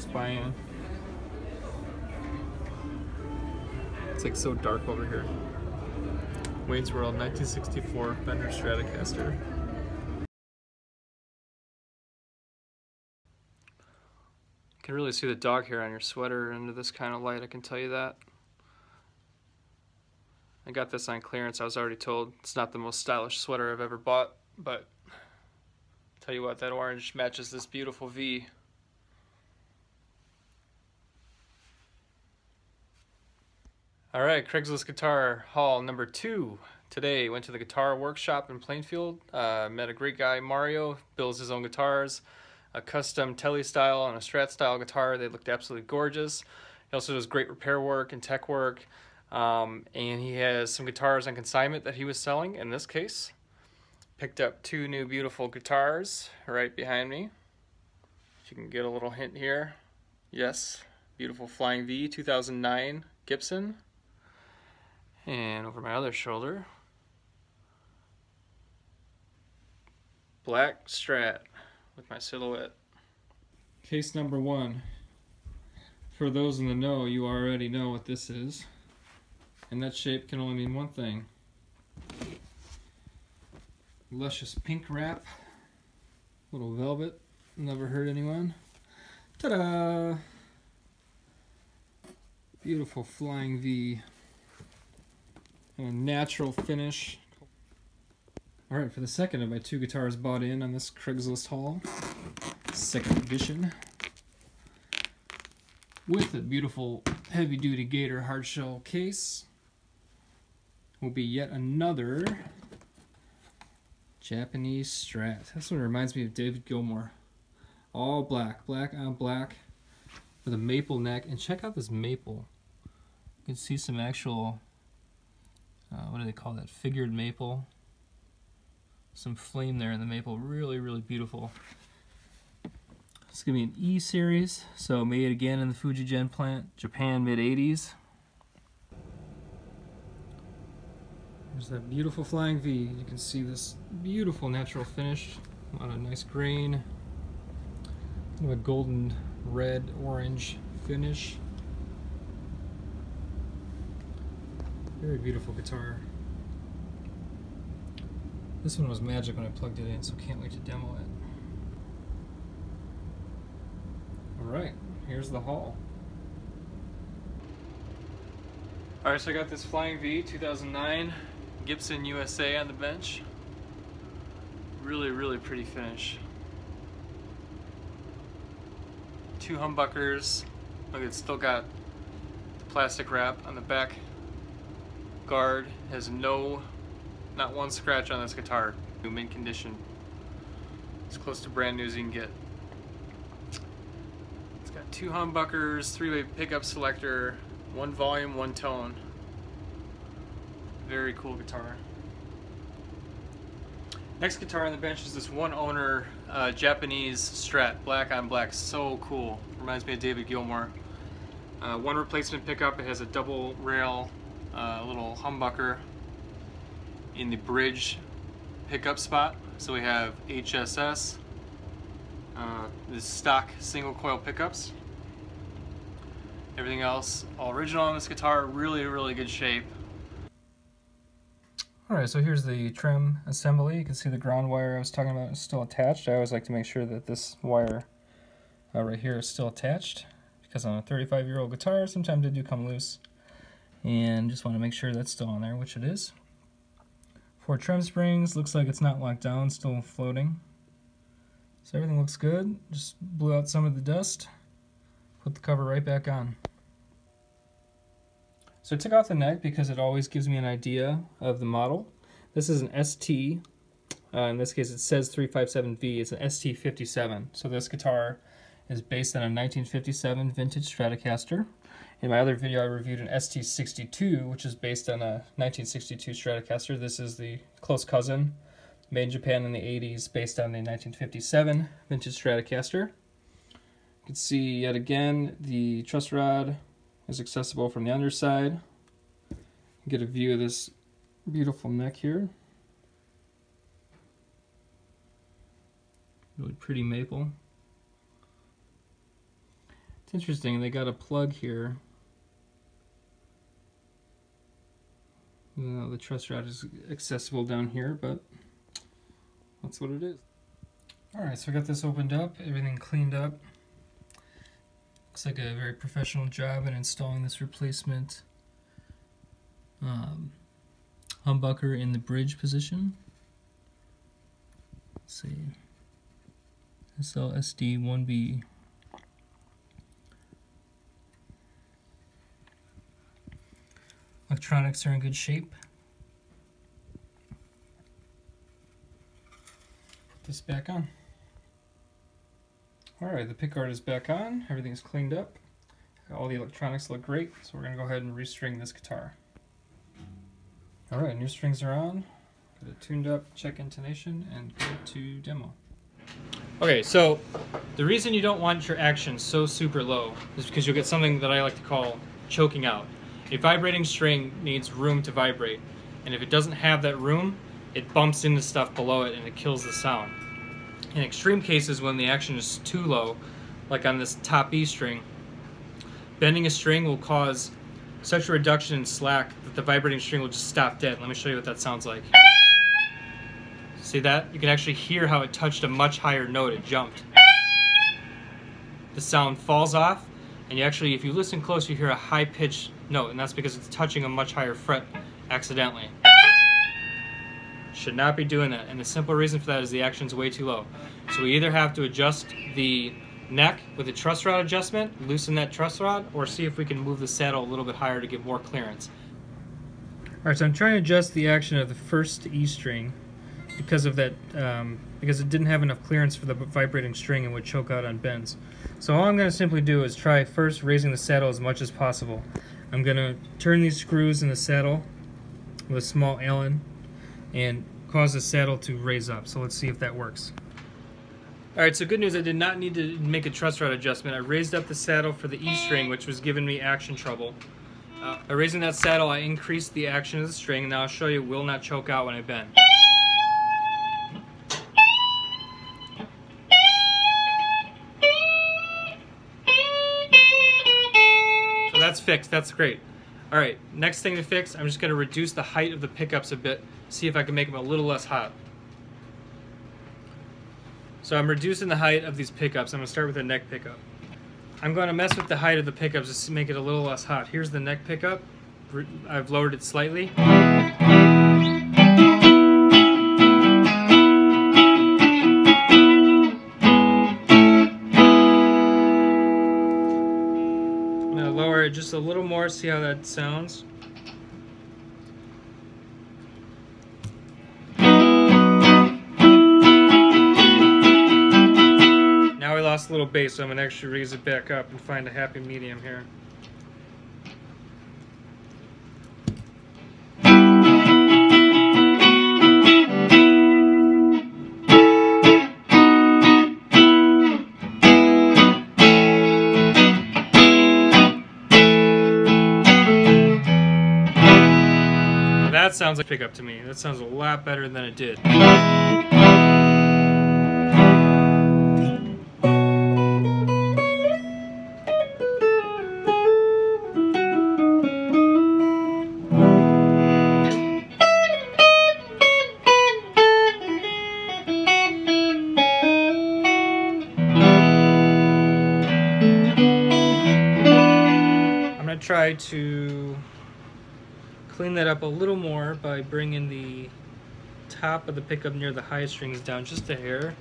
nice buy-in. It's like so dark over here. Wayne's World 1964 Fender Stratocaster. You can really see the dog hair on your sweater under this kind of light, I can tell you that. I got this on clearance. I was already told it's not the most stylish sweater I've ever bought, but tell you what, that orange matches this beautiful V. All right, Craigslist Guitar Haul number 2. Today, went to the guitar workshop in Plainfield, met a great guy, Mario, builds his own guitars, a custom Tele style and a Strat style guitar. They looked absolutely gorgeous. He also does great repair work and tech work, and he has some guitars on consignment that he was selling. In this case, picked up 2 new beautiful guitars right behind me. If you can get a little hint here. Yes, beautiful Flying V 2009 Gibson. And over my other shoulder, black Strat with my silhouette. Case number 1. For those in the know, you already know what this is. And that shape can only mean one thing. Luscious pink wrap. Little velvet. Never hurt anyone. Ta-da! Beautiful Flying V. And a natural finish. Alright, for the second of my 2 guitars bought in on this Craigslist haul, second edition, with a beautiful heavy-duty Gator hardshell case, will be yet another Japanese Strat. This one reminds me of David Gilmour. All black, black on black, with a maple neck. And check out this maple. You can see some actual, what do they call that? Figured maple. Some flame there in the maple. Really, really beautiful. It's going to be an E series, so made again in the Fujigen plant, Japan, mid-80s. There's that beautiful Flying V. You can see this beautiful natural finish. A lot of nice grain. Kind of a golden red orange finish. Very beautiful guitar. This one was magic when I plugged it in, so can't wait to demo it. Alright, here's the haul. Alright, so I got this Flying V 2009 Gibson USA on the bench. Really, really pretty finish. 2 humbuckers. Look, it's still got the plastic wrap on the back guard. Has not one scratch on this guitar. Mint condition. As close to brand new as you can get. It's got 2 humbuckers, 3-way pickup selector, 1 volume, 1 tone. Very cool guitar. Next guitar on the bench is this one owner Japanese Strat, black on black. So cool. Reminds me of David Gilmour. 1 replacement pickup. It has a double rail, little humbucker in the bridge pickup spot. So we have HSS, the stock single coil pickups. Everything else all original on this guitar. Really, really good shape. Alright, so here's the trim assembly. You can see the ground wire I was talking about is still attached. I always like to make sure that this wire right here is still attached, because on a 35-year-old guitar, sometimes they do come loose. And just want to make sure that's still on there, which it is. 4 trim springs, looks like it's not locked down, still floating. So everything looks good. Just blew out some of the dust. Put the cover right back on. So I took off the neck because it always gives me an idea of the model. This is an ST. In this case it says 357 V. It's an ST-57. So this guitar is based on a 1957 vintage Stratocaster. In my other video I reviewed an ST-62, which is based on a 1962 Stratocaster. This is the close cousin, made in Japan in the 80s, based on the 1957 vintage Stratocaster. You can see yet again the truss rod is accessible from the underside. Get a view of this beautiful neck here. Really pretty maple. It's interesting, they got a plug here. The truss rod is accessible down here, but that's what it is. Alright, so I got this opened up, everything cleaned up. Looks like a very professional job in installing this replacement humbucker in the bridge position. Let's see. ST-57 Electronics are in good shape. Put this back on. Alright, the pickguard is back on. Everything's cleaned up. All the electronics look great, so we're going to go ahead and restring this guitar. Alright, new strings are on. Get it tuned up, check intonation, and go to demo. Okay, so the reason you don't want your action so super low is because you'll get something that I like to call choking out. A vibrating string needs room to vibrate, and if it doesn't have that room, it bumps into stuff below it and it kills the sound. In extreme cases, when the action is too low, like on this top E string, bending a string will cause such a reduction in slack that the vibrating string will just stop dead. Let me show you what that sounds like. See that? You can actually hear how it touched a much higher note. It jumped. The sound falls off, and you actually, if you listen close, you hear a high-pitched note, and that's because it's touching a much higher fret accidentally. Should not be doing that, and the simple reason for that is the action's way too low. So we either have to adjust the neck with a truss rod adjustment, loosen that truss rod, or see if we can move the saddle a little bit higher to get more clearance. Alright, so I'm trying to adjust the action of the first E string because of that, because it didn't have enough clearance for the vibrating string and would choke out on bends. So all I'm going to simply do is try first raising the saddle as much as possible. I'm going to turn these screws in the saddle with a small Allen and cause the saddle to raise up. So let's see if that works. Alright, so good news, I did not need to make a truss rod adjustment. I raised up the saddle for the E string, which was giving me action trouble. By raising that saddle, I increased the action of the string, and now I'll show you it will not choke out when I bend. So that's fixed, that's great. Alright, next thing to fix, I'm just going to reduce the height of the pickups a bit, see if I can make them a little less hot. So I'm reducing the height of these pickups. I'm going to start with the neck pickup. I'm going to mess with the height of the pickups just to make it a little less hot. Here's the neck pickup. I've lowered it slightly. I'm going to lower it just a little more, see how that sounds. Now we lost a little bass, so I'm going to actually raise it back up and find a happy medium here. Now that sounds like a pickup to me. That sounds a lot better than it did. Try to clean that up a little more by bringing the top of the pickup near the high strings down just a hair.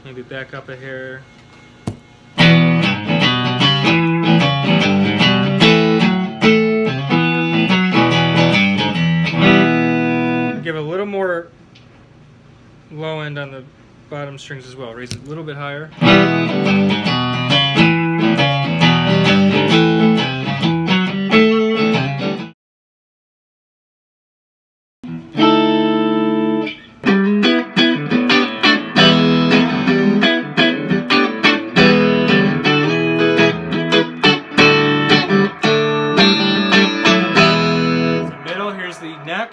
Maybe back up a hair. Give a little more low end on the bottom strings as well. Raise it a little bit higher. The middle, here's the neck.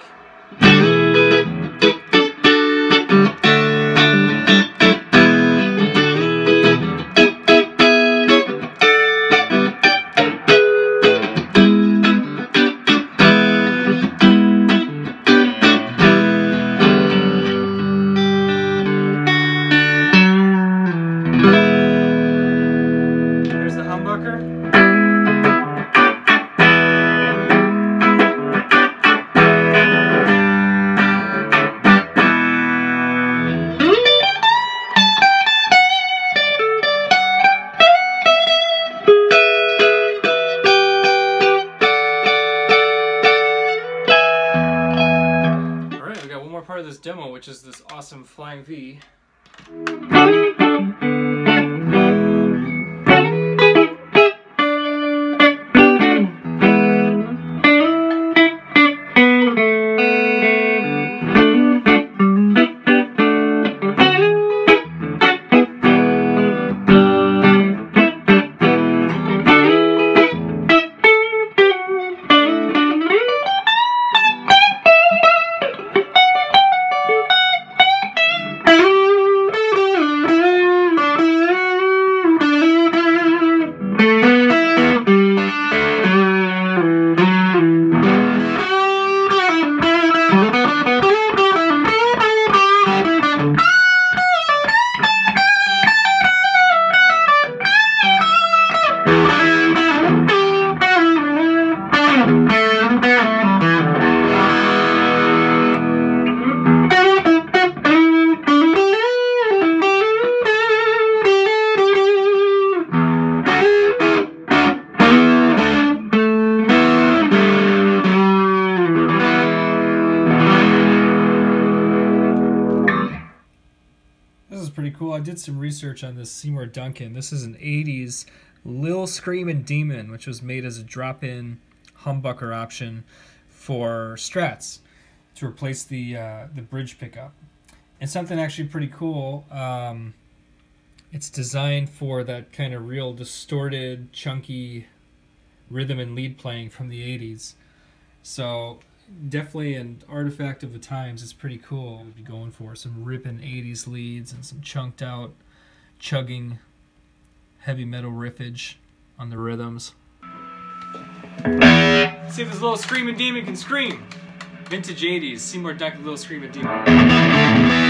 demo, which is this awesome Flying V. This is pretty cool. I did some research on this Seymour Duncan. This is an 80s Lil Screamin Demon, which was made as a drop-in humbucker option for Strats to replace the bridge pickup. And something actually pretty cool, it's designed for that kind of real distorted, chunky rhythm and lead playing from the 80s. So definitely an artifact of the times. It's pretty cool. We'd be going for some ripping 80s leads and some chunked out, chugging, heavy metal riffage on the rhythms. Let's see if this Lil Screamin Demon can scream. Vintage 80s, Seymour Duncan, Lil Screamin Demon.